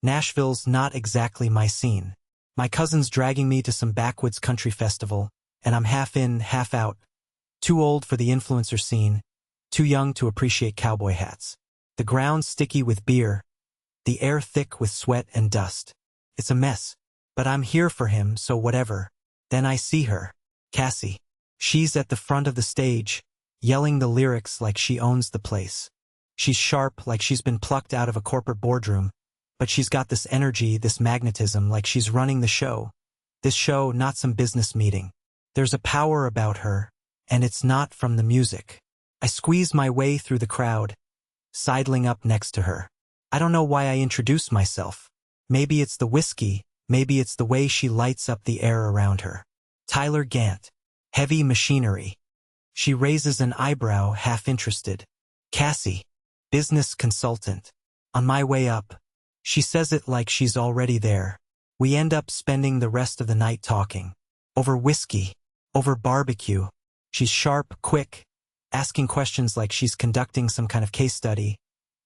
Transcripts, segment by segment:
Nashville's not exactly my scene. My cousin's dragging me to some backwoods country festival, and I'm half in, half out. Too old for the influencer scene, too young to appreciate cowboy hats. The ground sticky with beer, the air thick with sweat and dust. It's a mess, but I'm here for him, so whatever. Then I see her, Cassie. She's at the front of the stage, yelling the lyrics like she owns the place. She's sharp, like she's been plucked out of a corporate boardroom, but she's got this energy, this magnetism, like she's running the show. This show, not some business meeting. There's a power about her, and it's not from the music. I squeeze my way through the crowd, sidling up next to her. I don't know why I introduce myself. Maybe it's the whiskey, maybe it's the way she lights up the air around her. Tyler Gant. Heavy machinery. She raises an eyebrow, half interested. Cassie. Business consultant. On my way up. She says it like she's already there. We end up spending the rest of the night talking. Over whiskey. Over barbecue. She's sharp, quick, asking questions like she's conducting some kind of case study,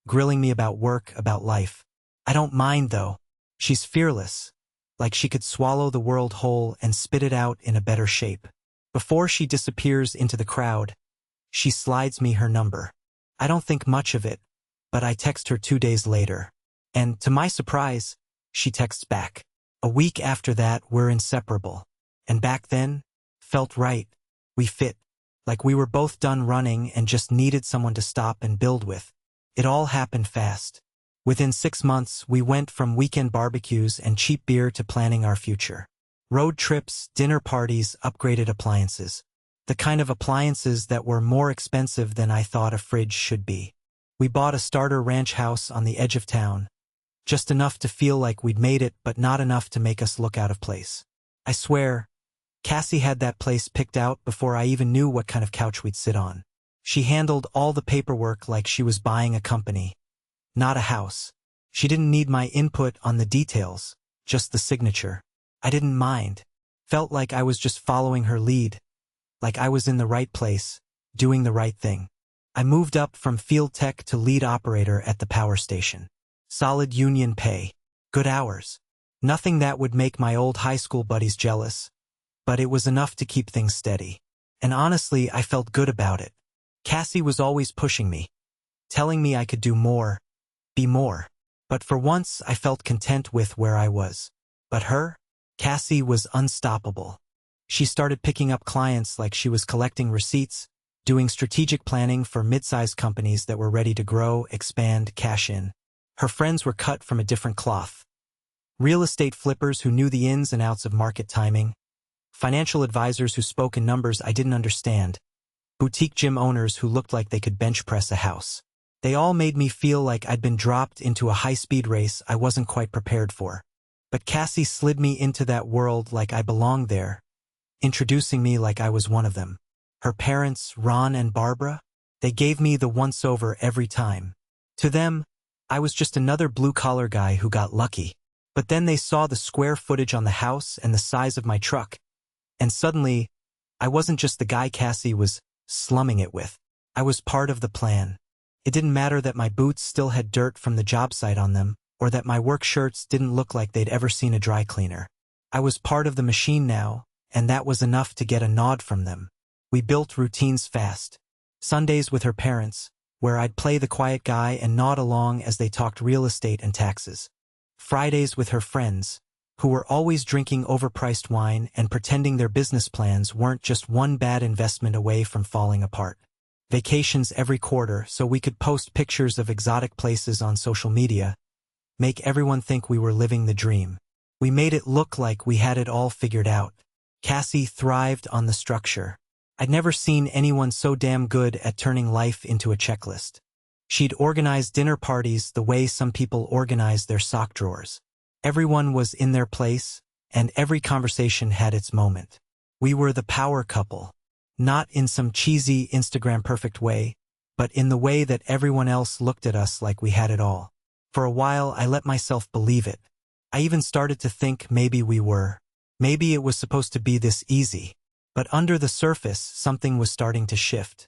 grilling me about work, about life. I don't mind, though. She's fearless, like she could swallow the world whole and spit it out in a better shape. Before she disappears into the crowd, she slides me her number. I don't think much of it, but I text her 2 days later. And, to my surprise, she texts back. A week after that, we're inseparable. And back then, felt right. We fit. Like we were both done running and just needed someone to stop and build with. It all happened fast. Within 6 months, we went from weekend barbecues and cheap beer to planning our future. Road trips, dinner parties, upgraded appliances. The kind of appliances that were more expensive than I thought a fridge should be. We bought a starter ranch house on the edge of town. Just enough to feel like we'd made it, but not enough to make us look out of place. I swear, Cassie had that place picked out before I even knew what kind of couch we'd sit on. She handled all the paperwork like she was buying a company, not a house. She didn't need my input on the details, just the signature. I didn't mind. Felt like I was just following her lead, like I was in the right place, doing the right thing. I moved up from field tech to lead operator at the power station. Solid union pay, good hours. Nothing that would make my old high school buddies jealous, but it was enough to keep things steady. And honestly, I felt good about it. Cassie was always pushing me, telling me I could do more, be more. But for once, I felt content with where I was. But her? Cassie was unstoppable. She started picking up clients like she was collecting receipts, doing strategic planning for mid-sized companies that were ready to grow, expand, cash in. Her friends were cut from a different cloth. Real estate flippers who knew the ins and outs of market timing, financial advisors who spoke in numbers I didn't understand, boutique gym owners who looked like they could bench press a house. They all made me feel like I'd been dropped into a high-speed race I wasn't quite prepared for. But Cassie slid me into that world like I belonged there, introducing me like I was one of them. Her parents, Ron and Barbara, they gave me the once-over every time. To them, I was just another blue-collar guy who got lucky. But then they saw the square footage on the house and the size of my truck, and suddenly, I wasn't just the guy Cassie was slumming it with. I was part of the plan. It didn't matter that my boots still had dirt from the job site on them, or that my work shirts didn't look like they'd ever seen a dry cleaner. I was part of the machine now, and that was enough to get a nod from them. We built routines fast. Sundays with her parents, where I'd play the quiet guy and nod along as they talked real estate and taxes. Fridays with her friends, who were always drinking overpriced wine and pretending their business plans weren't just one bad investment away from falling apart. Vacations every quarter so we could post pictures of exotic places on social media, make everyone think we were living the dream. We made it look like we had it all figured out. Cassie thrived on the structure. I'd never seen anyone so damn good at turning life into a checklist. She'd organize dinner parties the way some people organize their sock drawers. Everyone was in their place, and every conversation had its moment. We were the power couple, not in some cheesy Instagram perfect way, but in the way that everyone else looked at us like we had it all. For a while, I let myself believe it. I even started to think maybe we were. Maybe it was supposed to be this easy. But under the surface, something was starting to shift.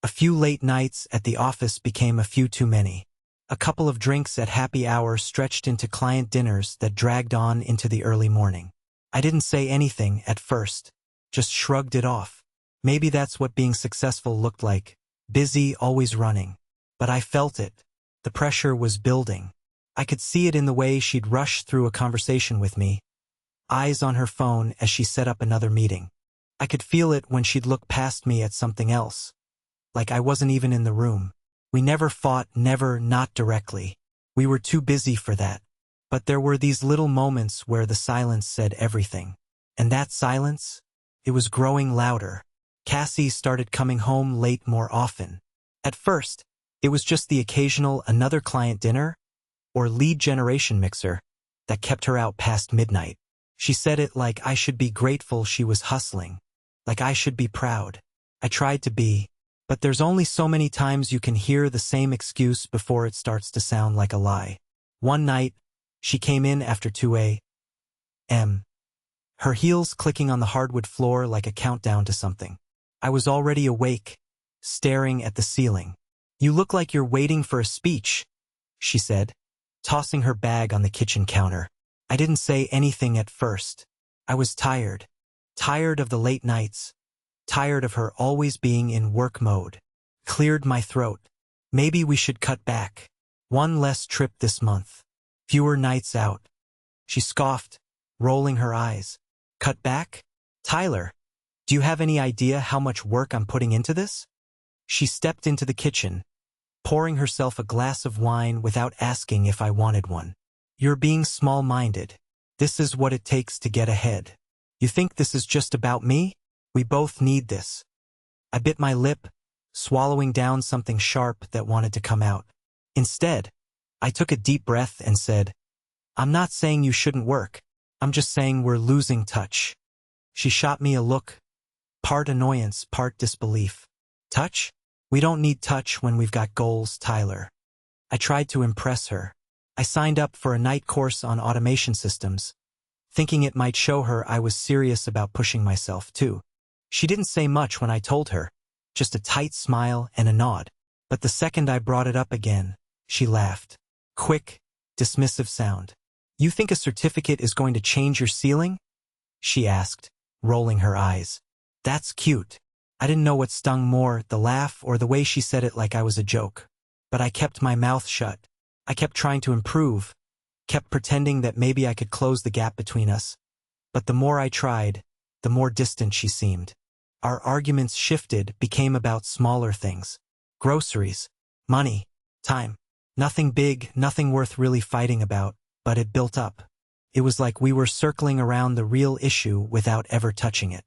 A few late nights at the office became a few too many. A couple of drinks at happy hour stretched into client dinners that dragged on into the early morning. I didn't say anything at first, just shrugged it off. Maybe that's what being successful looked like, busy, always running. But I felt it. The pressure was building. I could see it in the way she'd rush through a conversation with me, eyes on her phone as she set up another meeting. I could feel it when she'd look past me at something else, like I wasn't even in the room. We never fought, never, not directly. We were too busy for that. But there were these little moments where the silence said everything. And that silence? It was growing louder. Cassie started coming home late more often. At first, it was just the occasional another client dinner or lead generation mixer that kept her out past midnight. She said it like I should be grateful she was hustling, like I should be proud. I tried to be, but there's only so many times you can hear the same excuse before it starts to sound like a lie. One night, she came in after 2 a.m., her heels clicking on the hardwood floor like a countdown to something. I was already awake, staring at the ceiling. "You look like you're waiting for a speech," she said, tossing her bag on the kitchen counter. I didn't say anything at first. I was tired. Tired of the late nights. Tired of her always being in work mode. Cleared my throat. "Maybe we should cut back. One less trip this month. Fewer nights out." She scoffed, rolling her eyes. "Cut back? Tyler, do you have any idea how much work I'm putting into this?" She stepped into the kitchen, pouring herself a glass of wine without asking if I wanted one. "You're being small-minded. This is what it takes to get ahead. You think this is just about me? We both need this." I bit my lip, swallowing down something sharp that wanted to come out. Instead, I took a deep breath and said, "I'm not saying you shouldn't work. I'm just saying we're losing touch." She shot me a look, part annoyance, part disbelief. "Touch? We don't need touch when we've got goals, Tyler." I tried to impress her. I signed up for a night course on automation systems, thinking it might show her I was serious about pushing myself too. She didn't say much when I told her, just a tight smile and a nod. But the second I brought it up again, she laughed. Quick, dismissive sound. "You think a certificate is going to change your ceiling?" she asked, rolling her eyes. "That's cute." I didn't know what stung more, the laugh or the way she said it like I was a joke. But I kept my mouth shut. I kept trying to improve, kept pretending that maybe I could close the gap between us. But the more I tried, the more distant she seemed. Our arguments shifted, became about smaller things. Groceries, money, time. Nothing big, nothing worth really fighting about, but it built up. It was like we were circling around the real issue without ever touching it.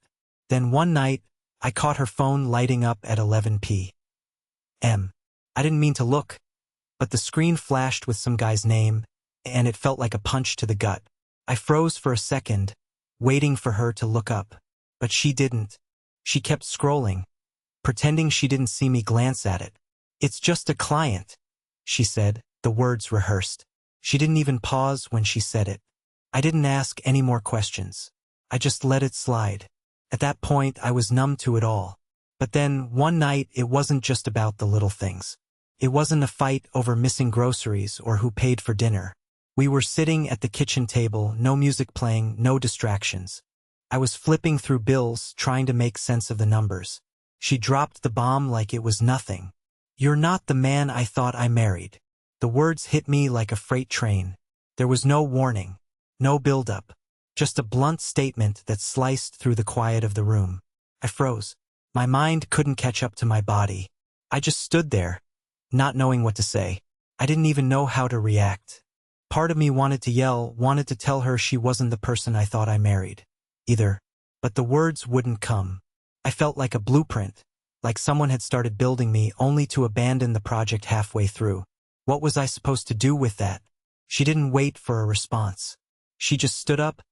Then one night, I caught her phone lighting up at 11 p.m. I didn't mean to look, but the screen flashed with some guy's name, and it felt like a punch to the gut. I froze for a second, waiting for her to look up. But she didn't. She kept scrolling, pretending she didn't see me glance at it. "It's just a client," she said, the words rehearsed. She didn't even pause when she said it. I didn't ask any more questions. I just let it slide. At that point, I was numb to it all. But then, one night, it wasn't just about the little things. It wasn't a fight over missing groceries or who paid for dinner. We were sitting at the kitchen table, no music playing, no distractions. I was flipping through bills, trying to make sense of the numbers. She dropped the bomb like it was nothing. "You're not the man I thought I married." The words hit me like a freight train. There was no warning, no build-up, just a blunt statement that sliced through the quiet of the room. I froze. My mind couldn't catch up to my body. I just stood there, not knowing what to say. I didn't even know how to react. Part of me wanted to yell, wanted to tell her she wasn't the person I thought I married, either. But the words wouldn't come. I felt like a blueprint, like someone had started building me only to abandon the project halfway through. What was I supposed to do with that? She didn't wait for a response. She just stood up,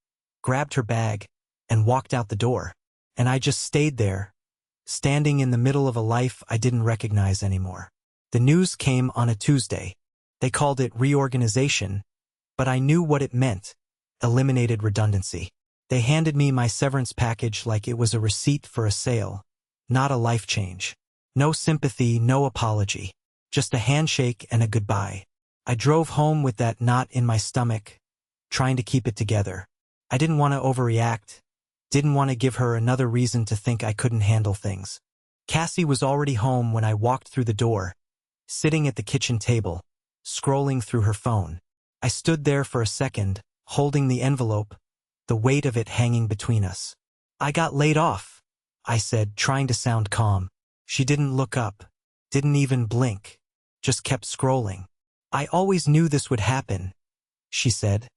grabbed her bag, and walked out the door. And I just stayed there, standing in the middle of a life I didn't recognize anymore. The news came on a Tuesday. They called it reorganization, but I knew what it meant: eliminated redundancy. They handed me my severance package like it was a receipt for a sale, not a life change. No sympathy, no apology. Just a handshake and a goodbye. I drove home with that knot in my stomach, trying to keep it together. I didn't want to overreact, didn't want to give her another reason to think I couldn't handle things. Cassie was already home when I walked through the door, sitting at the kitchen table, scrolling through her phone. I stood there for a second, holding the envelope, the weight of it hanging between us. "I got laid off," I said, trying to sound calm. She didn't look up, didn't even blink, just kept scrolling. "I always knew this would happen," she said,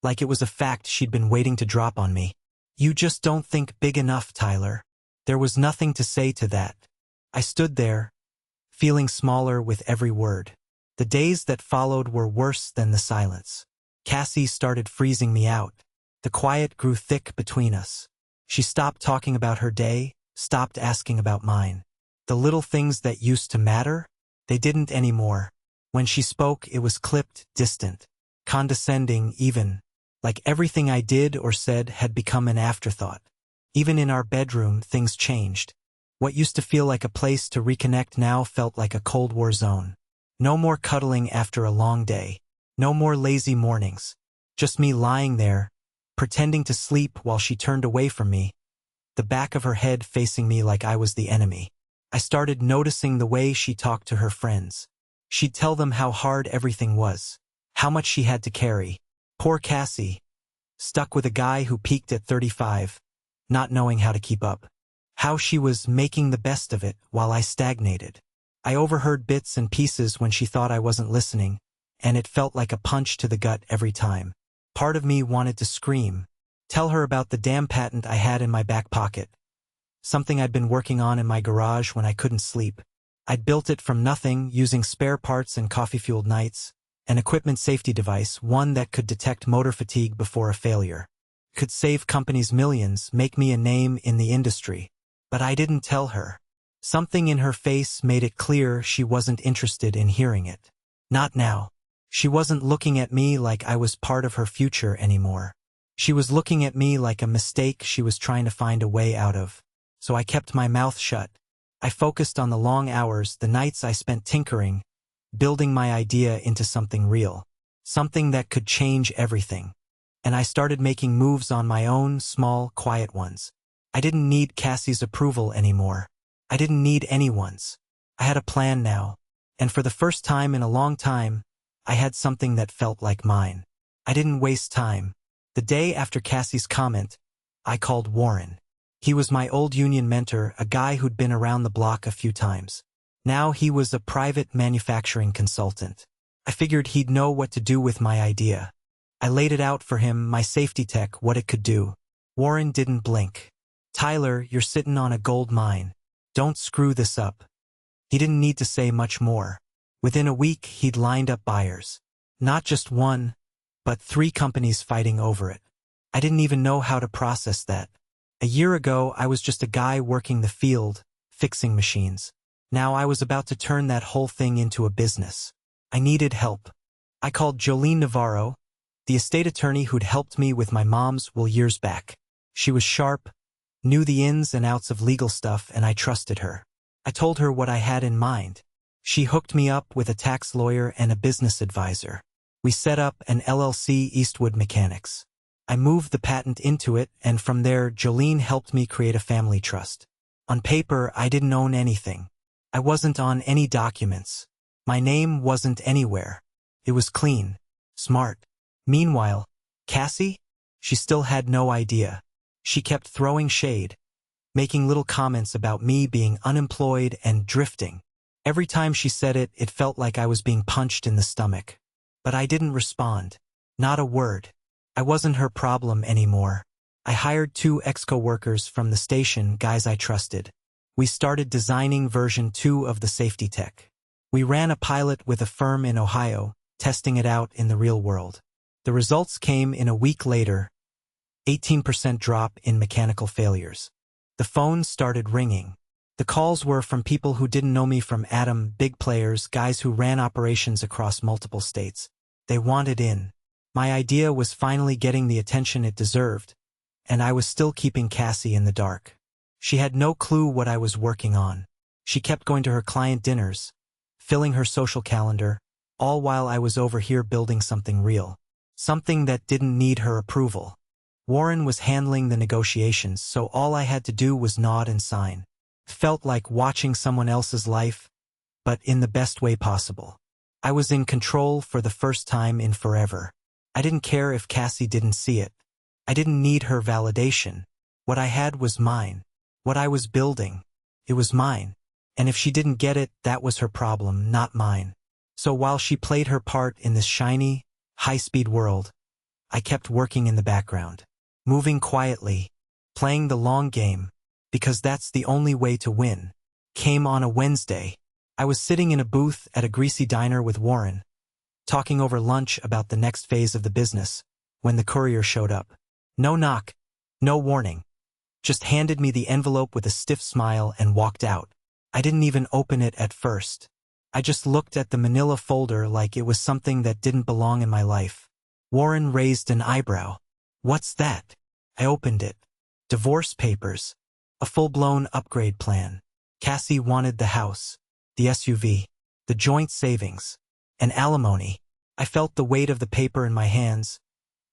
like it was a fact she'd been waiting to drop on me. "You just don't think big enough, Tyler." There was nothing to say to that. I stood there, feeling smaller with every word. The days that followed were worse than the silence. Cassie started freezing me out. The quiet grew thick between us. She stopped talking about her day, stopped asking about mine. The little things that used to matter, they didn't anymore. When she spoke, it was clipped, distant, condescending even, like everything I did or said had become an afterthought. Even in our bedroom, things changed. What used to feel like a place to reconnect now felt like a Cold War zone. No more cuddling after a long day. No more lazy mornings. Just me lying there, pretending to sleep while she turned away from me, the back of her head facing me like I was the enemy. I started noticing the way she talked to her friends. She'd tell them how hard everything was, how much she had to carry. Poor Cassie, stuck with a guy who peaked at 35, not knowing how to keep up. How she was making the best of it while I stagnated. I overheard bits and pieces when she thought I wasn't listening, and it felt like a punch to the gut every time. Part of me wanted to scream, tell her about the damn patent I had in my back pocket, something I'd been working on in my garage when I couldn't sleep. I'd built it from nothing, using spare parts and coffee-fueled nights, an equipment safety device, one that could detect motor fatigue before a failure. Could save companies millions, make me a name in the industry. But I didn't tell her. Something in her face made it clear she wasn't interested in hearing it. Not now. She wasn't looking at me like I was part of her future anymore. She was looking at me like a mistake she was trying to find a way out of. So I kept my mouth shut. I focused on the long hours, the nights I spent tinkering, building my idea into something real. Something that could change everything. And I started making moves on my own, small, quiet ones. I didn't need Cassie's approval anymore. I didn't need anyone's. I had a plan now. And for the first time in a long time, I had something that felt like mine. I didn't waste time. The day after Cassie's comment, I called Warren. He was my old union mentor, a guy who'd been around the block a few times. Now he was a private manufacturing consultant. I figured he'd know what to do with my idea. I laid it out for him, my safety tech, what it could do. Warren didn't blink. "Tyler, you're sitting on a gold mine. Don't screw this up." He didn't need to say much more. Within a week, he'd lined up buyers. Not just one, but 3 companies fighting over it. I didn't even know how to process that. A year ago, I was just a guy working the field, fixing machines. Now I was about to turn that whole thing into a business. I needed help. I called Jolene Navarro, the estate attorney who'd helped me with my mom's will years back. She was sharp, knew the ins and outs of legal stuff, and I trusted her. I told her what I had in mind. She hooked me up with a tax lawyer and a business advisor. We set up an LLC, Eastwood Mechanics. I moved the patent into it, and from there, Jolene helped me create a family trust. On paper, I didn't own anything. I wasn't on any documents. My name wasn't anywhere. It was clean, smart. Meanwhile, Cassie? She still had no idea. She kept throwing shade, making little comments about me being unemployed and drifting. Every time she said it, it felt like I was being punched in the stomach. But I didn't respond. Not a word. I wasn't her problem anymore. I hired 2 ex-coworkers from the station, guys I trusted. We started designing version 2 of the safety tech. We ran a pilot with a firm in Ohio, testing it out in the real world. The results came in a week later, 18% drop in mechanical failures. The phone started ringing. The calls were from people who didn't know me from Adam, big players, guys who ran operations across multiple states. They wanted in. My idea was finally getting the attention it deserved, and I was still keeping Cassie in the dark. She had no clue what I was working on. She kept going to her client dinners, filling her social calendar, all while I was over here building something real. Something that didn't need her approval. Warren was handling the negotiations, so all I had to do was nod and sign. Felt like watching someone else's life, but in the best way possible. I was in control for the first time in forever. I didn't care if Cassie didn't see it. I didn't need her validation. What I had was mine. What I was building, it was mine. And if she didn't get it, that was her problem, not mine. So while she played her part in this shiny, high-speed world, I kept working in the background. Moving quietly, playing the long game, because that's the only way to win. Came on a Wednesday. I was sitting in a booth at a greasy diner with Warren, talking over lunch about the next phase of the business, when the courier showed up. No knock, no warning. Just handed me the envelope with a stiff smile and walked out. I didn't even open it at first. I just looked at the manila folder like it was something that didn't belong in my life. Warren raised an eyebrow. What's that? I opened it. Divorce papers. A full-blown upgrade plan. Cassie wanted the house, the SUV, the joint savings, and alimony. I felt the weight of the paper in my hands,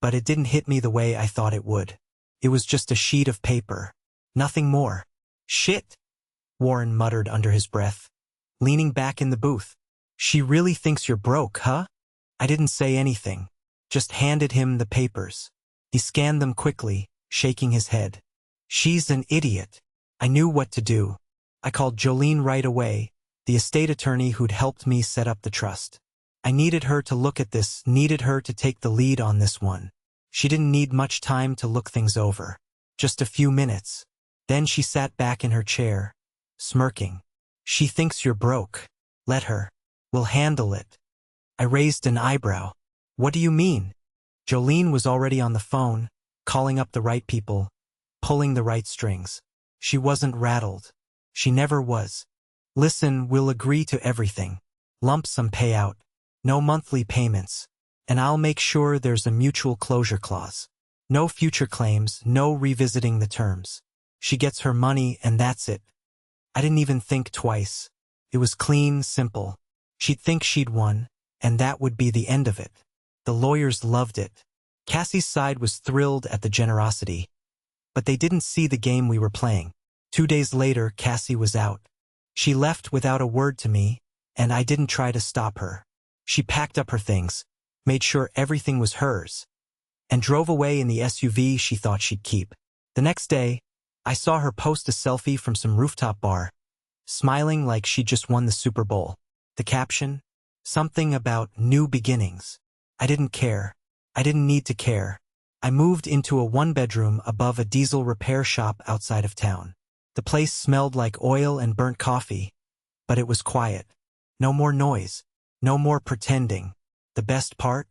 but it didn't hit me the way I thought it would. It was just a sheet of paper. Nothing more. Shit, Warren muttered under his breath, leaning back in the booth. She really thinks you're broke, huh? I didn't say anything, just handed him the papers. He scanned them quickly, shaking his head. She's an idiot. I knew what to do. I called Jolene right away, the estate attorney who'd helped me set up the trust. I needed her to look at this, needed her to take the lead on this one. She didn't need much time to look things over. Just a few minutes. Then she sat back in her chair, smirking. She thinks you're broke. Let her. We'll handle it. I raised an eyebrow. What do you mean? Jolene was already on the phone, calling up the right people, pulling the right strings. She wasn't rattled. She never was. Listen, we'll agree to everything. Lump sum payout. No monthly payments. And I'll make sure there's a mutual closure clause. No future claims, no revisiting the terms. She gets her money and that's it. I didn't even think twice. It was clean, simple. She'd think she'd won, and that would be the end of it. The lawyers loved it. Cassie's side was thrilled at the generosity. But they didn't see the game we were playing. 2 days later, Cassie was out. She left without a word to me, and I didn't try to stop her. She packed up her things, made sure everything was hers, and drove away in the SUV she thought she'd keep. The next day, I saw her post a selfie from some rooftop bar, smiling like she'd just won the Super Bowl. The caption? Something about new beginnings. I didn't care. I didn't need to care. I moved into a one-bedroom above a diesel repair shop outside of town. The place smelled like oil and burnt coffee, but it was quiet. No more noise. No more pretending. The best part?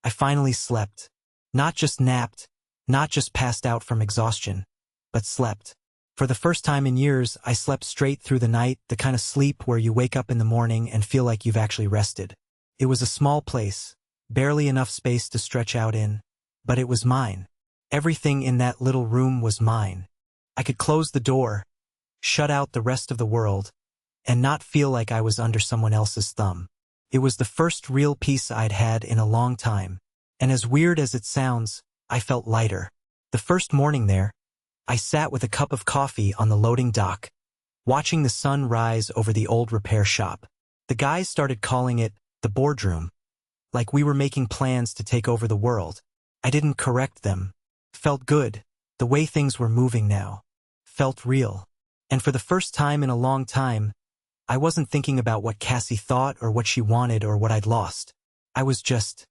I finally slept. Not just napped, not just passed out from exhaustion, but slept. For the first time in years, I slept straight through the night, the kind of sleep where you wake up in the morning and feel like you've actually rested. It was a small place, barely enough space to stretch out in, but it was mine. Everything in that little room was mine. I could close the door, shut out the rest of the world, and not feel like I was under someone else's thumb. It was the first real peace I'd had in a long time, and as weird as it sounds, I felt lighter. The first morning there, I sat with a cup of coffee on the loading dock, watching the sun rise over the old repair shop. The guys started calling it the boardroom, like we were making plans to take over the world. I didn't correct them. Felt good. The way things were moving now. Felt real. And for the first time in a long time, I wasn't thinking about what Cassie thought or what she wanted or what I'd lost. I was just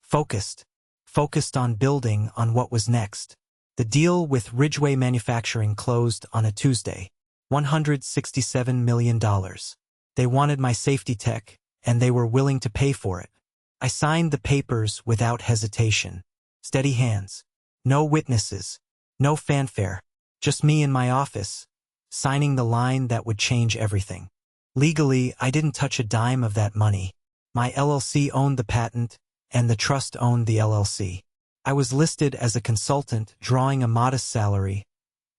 focused. Focused on building on what was next. The deal with Ridgeway Manufacturing closed on a Tuesday. $167 million. They wanted my safety tech, and they were willing to pay for it. I signed the papers without hesitation. Steady hands. No witnesses. No fanfare. Just me in my office, signing the line that would change everything. Legally, I didn't touch a dime of that money. My LLC owned the patent, and the trust owned the LLC. I was listed as a consultant, drawing a modest salary,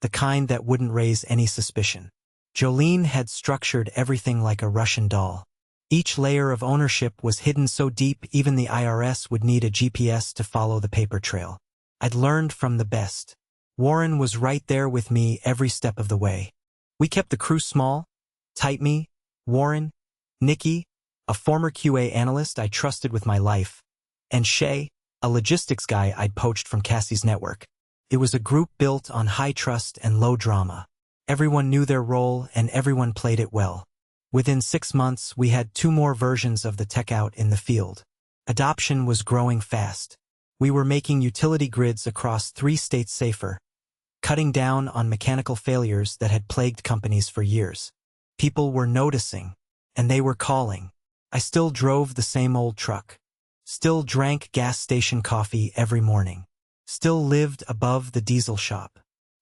the kind that wouldn't raise any suspicion. Jolene had structured everything like a Russian doll. Each layer of ownership was hidden so deep even the IRS would need a GPS to follow the paper trail. I'd learned from the best. Warren was right there with me every step of the way. We kept the crew small, tight. Me, Warren, Nikki, a former QA analyst I trusted with my life, and Shay, a logistics guy I'd poached from Cassie's network. It was a group built on high trust and low drama. Everyone knew their role and everyone played it well. Within 6 months, we had 2 more versions of the tech out in the field. Adoption was growing fast. We were making utility grids across 3 states safer, cutting down on mechanical failures that had plagued companies for years. People were noticing, and they were calling. I still drove the same old truck. Still drank gas station coffee every morning. Still lived above the diesel shop.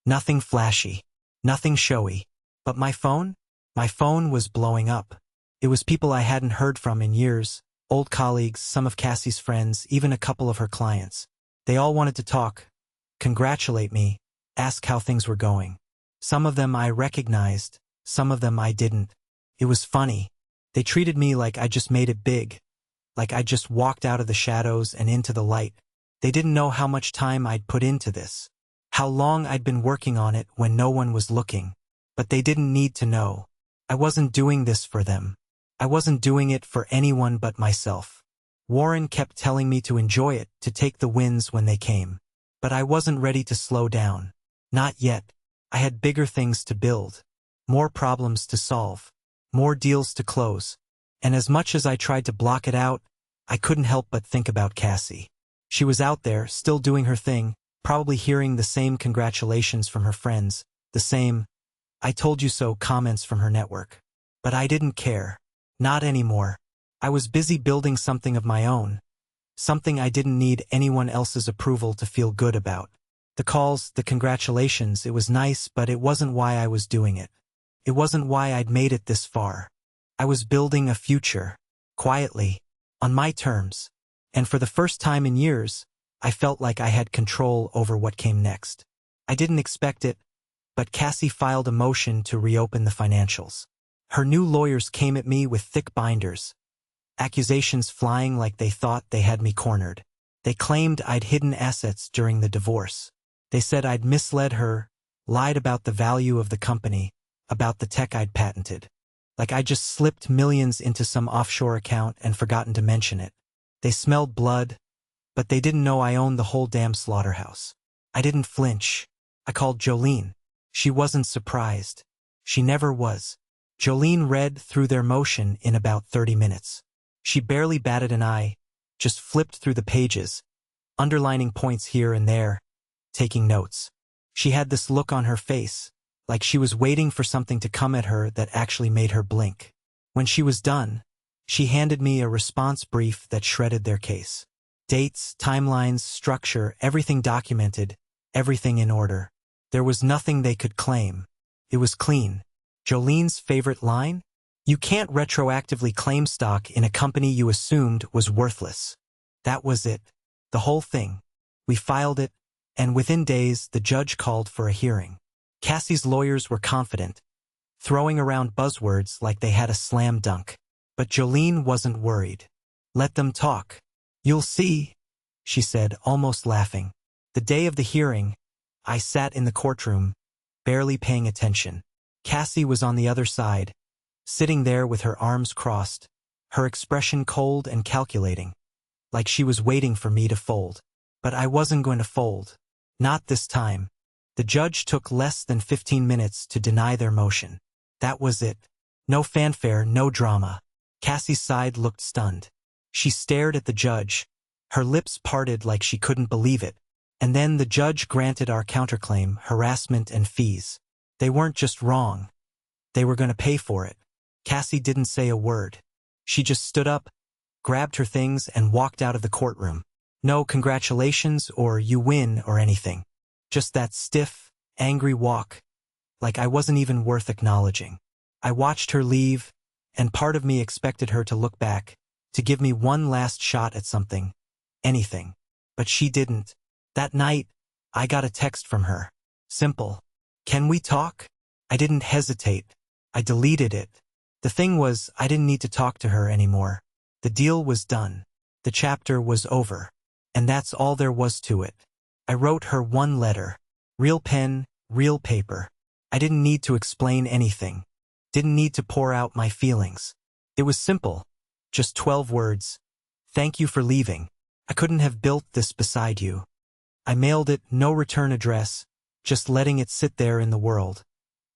Nothing flashy. Nothing showy. But my phone? My phone was blowing up. It was people I hadn't heard from in years, old colleagues, some of Cassie's friends, even a couple of her clients. They all wanted to talk, congratulate me, ask how things were going. Some of them I recognized, some of them I didn't. It was funny. They treated me like I just made it big, like I just walked out of the shadows and into the light. They didn't know how much time I'd put into this, how long I'd been working on it when no one was looking. But they didn't need to know. I wasn't doing this for them. I wasn't doing it for anyone but myself. Warren kept telling me to enjoy it, to take the wins when they came. But I wasn't ready to slow down. Not yet. I had bigger things to build, more problems to solve, more deals to close. And as much as I tried to block it out, I couldn't help but think about Cassie. She was out there, still doing her thing, probably hearing the same congratulations from her friends, the same "I told you so" comments from her network. But I didn't care. Not anymore. I was busy building something of my own. Something I didn't need anyone else's approval to feel good about. The calls, the congratulations, it was nice, but it wasn't why I was doing it. It wasn't why I'd made it this far. I was building a future. Quietly. On my terms. And for the first time in years, I felt like I had control over what came next. I didn't expect it, but Cassie filed a motion to reopen the financials. Her new lawyers came at me with thick binders, accusations flying like they thought they had me cornered. They claimed I'd hidden assets during the divorce. They said I'd misled her, lied about the value of the company, about the tech I'd patented. Like I just slipped millions into some offshore account and forgotten to mention it. They smelled blood, but they didn't know I owned the whole damn slaughterhouse. I didn't flinch. I called Jolene. She wasn't surprised. She never was. Jolene read through their motion in about 30 minutes. She barely batted an eye, just flipped through the pages, underlining points here and there, taking notes. She had this look on her face, like she was waiting for something to come at her that actually made her blink. When she was done, she handed me a response brief that shredded their case. Dates, timelines, structure, everything documented, everything in order. There was nothing they could claim. It was clean. Jolene's favorite line? You can't retroactively claim stock in a company you assumed was worthless. That was it. The whole thing. We filed it, and within days the judge called for a hearing. Cassie's lawyers were confident, throwing around buzzwords like they had a slam dunk. But Jolene wasn't worried. Let them talk. You'll see, she said, almost laughing. The day of the hearing, I sat in the courtroom, barely paying attention. Cassie was on the other side, sitting there with her arms crossed, her expression cold and calculating, like she was waiting for me to fold. But I wasn't going to fold. Not this time. The judge took less than 15 minutes to deny their motion. That was it. No fanfare, no drama. Cassie's side looked stunned. She stared at the judge, her lips parted like she couldn't believe it. And then the judge granted our counterclaim, harassment and fees. They weren't just wrong. They were going to pay for it. Cassie didn't say a word. She just stood up, grabbed her things and walked out of the courtroom. No congratulations or you win or anything. Just that stiff, angry walk, like I wasn't even worth acknowledging. I watched her leave, and part of me expected her to look back, to give me one last shot at something, anything. But she didn't. That night, I got a text from her. Simple. Can we talk? I didn't hesitate. I deleted it. The thing was, I didn't need to talk to her anymore. The deal was done. The chapter was over. And that's all there was to it. I wrote her one letter. Real pen, real paper. I didn't need to explain anything. Didn't need to pour out my feelings. It was simple. Just 12 words. Thank you for leaving. I couldn't have built this beside you. I mailed it, no return address, just letting it sit there in the world,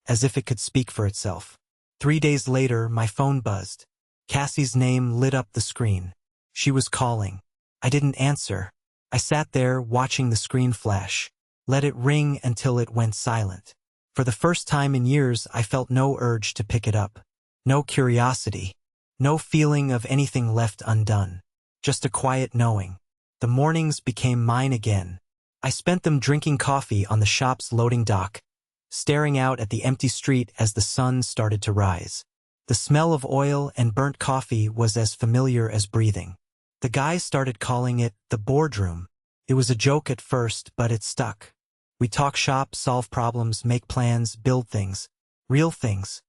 as if it could speak for itself. 3 days later, my phone buzzed. Cassie's name lit up the screen. She was calling. I didn't answer. I sat there watching the screen flash. Let it ring until it went silent. For the first time in years, I felt no urge to pick it up. No curiosity. No feeling of anything left undone. Just a quiet knowing. The mornings became mine again. I spent them drinking coffee on the shop's loading dock, staring out at the empty street as the sun started to rise. The smell of oil and burnt coffee was as familiar as breathing. The guys started calling it the boardroom. It was a joke at first, but it stuck. We talk shop, solve problems, make plans, build things. Real things.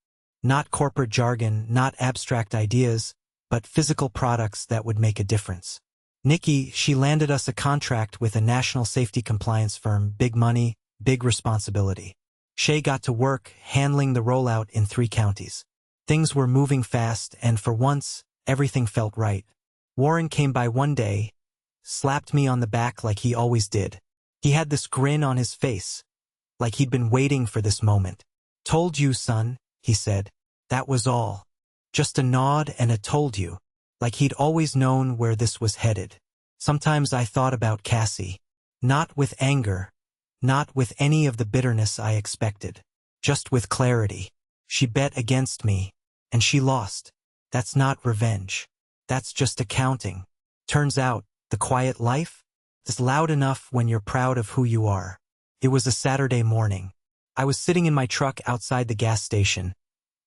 Not corporate jargon, not abstract ideas, but physical products that would make a difference. Nikki, she landed us a contract with a national safety compliance firm, big money, big responsibility. Shay got to work handling the rollout in 3 counties. Things were moving fast, and for once, everything felt right. Warren came by one day, slapped me on the back like he always did. He had this grin on his face, like he'd been waiting for this moment. Told you, son, he said. That was all. Just a nod and a told you, like he'd always known where this was headed. Sometimes I thought about Cassie. Not with anger, not with any of the bitterness I expected, just with clarity. She bet against me, and she lost. That's not revenge. That's just accounting. Turns out, the quiet life is loud enough when you're proud of who you are. It was a Saturday morning. I was sitting in my truck outside the gas station,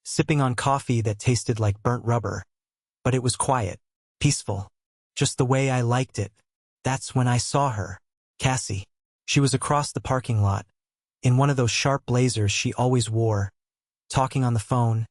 sipping on coffee that tasted like burnt rubber. But it was quiet, peaceful, just the way I liked it. That's when I saw her, Cassie. She was across the parking lot, in one of those sharp blazers she always wore, talking on the phone,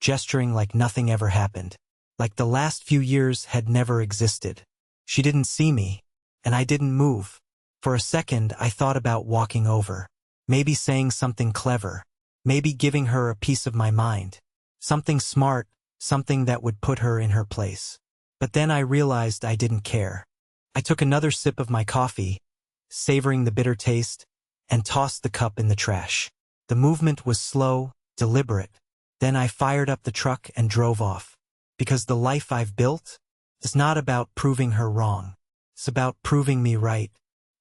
gesturing like nothing ever happened, like the last few years had never existed. She didn't see me, and I didn't move. For a second, I thought about walking over, maybe saying something clever, maybe giving her a piece of my mind, something smart, something that would put her in her place. But then I realized I didn't care. I took another sip of my coffee, savoring the bitter taste, and tossed the cup in the trash. The movement was slow, deliberate. Then I fired up the truck and drove off. Because the life I've built is not about proving her wrong. It's about proving me right.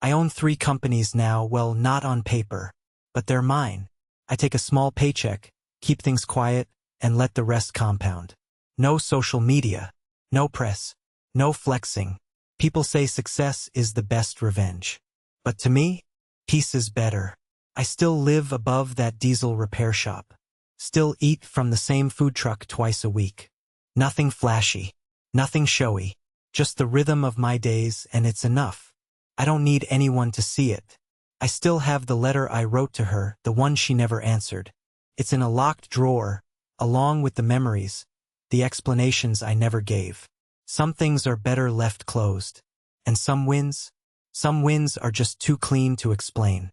I own 3 companies now, well, not on paper, but they're mine. I take a small paycheck, keep things quiet, and let the rest compound. No social media, no press, no flexing. People say success is the best revenge. But to me, peace is better. I still live above that diesel repair shop. Still eat from the same food truck twice a week. Nothing flashy, nothing showy, just the rhythm of my days, and it's enough. I don't need anyone to see it. I still have the letter I wrote to her, the one she never answered. It's in a locked drawer, along with the memories, the explanations I never gave. Some things are better left closed. And some wins are just too clean to explain.